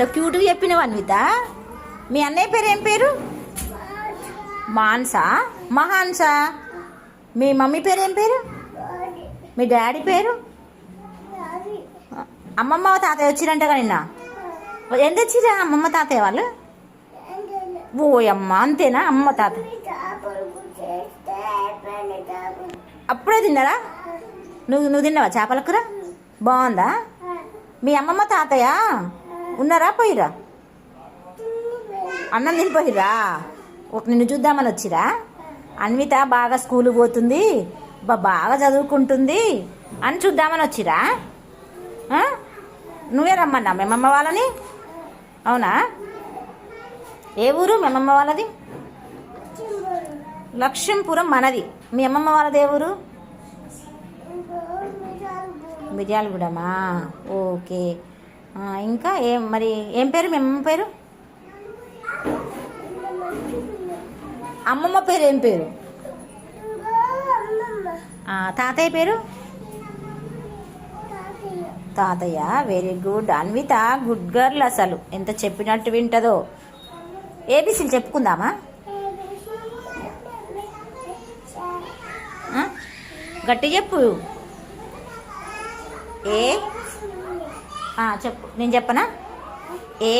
క్యూట్గా చెప్పినవు అన్విత. మీ అన్నయ్య పేరు ఏం పేరు? మాన్సా, మహాన్సా. మీ మమ్మీ పేరు ఏం పేరు? మీ డాడీ పేరు? అమ్మమ్మ తాతయ్య వచ్చిరంటగా నిన్న. ఎంత వచ్చిరా అమ్మమ్మ తాతయ్య వాళ్ళు? ఓయమ్మ, అంతేనా? అమ్మ తాత అప్పుడే తిన్నారా? నువ్వు తిన్నావా చేపల కూర? బాగుందా? మీ అమ్మమ్మ తాతయ్య ఉన్నారా, పోయిరా? అన్నం తినిపోయిరా? నిన్ను చూద్దామని వచ్చిరా? అన్విత బాగా స్కూల్ పోతుంది, బాగా చదువుకుంటుంది అని చూద్దామని వచ్చిరా? నువ్వే రమ్మన్నా మేమమ్మ వాళ్ళని? అవునా? ఏ ఊరు మేమమ్మ వాళ్ళది? లక్ష్మీపురం మనది. మీ అమ్మమ్మ వాళ్ళది ఏ ఊరు? మిర్యాలగూడమా? ఓకే. ఇంకా మరి ఏం పేరు మీ అమ్మమ్మ పేరు? అమ్మమ్మ పేరు ఏం పేరు? తాతయ్య పేరు? తాతయ్య. Very good Anvita, good girl. అసలు ఎంత చెప్పినట్టు వింటదో. ఏబీసీలు చెప్పుకుందామా? గట్టి చెప్పు. చెప్పు, నేను చెప్పనా? ఏ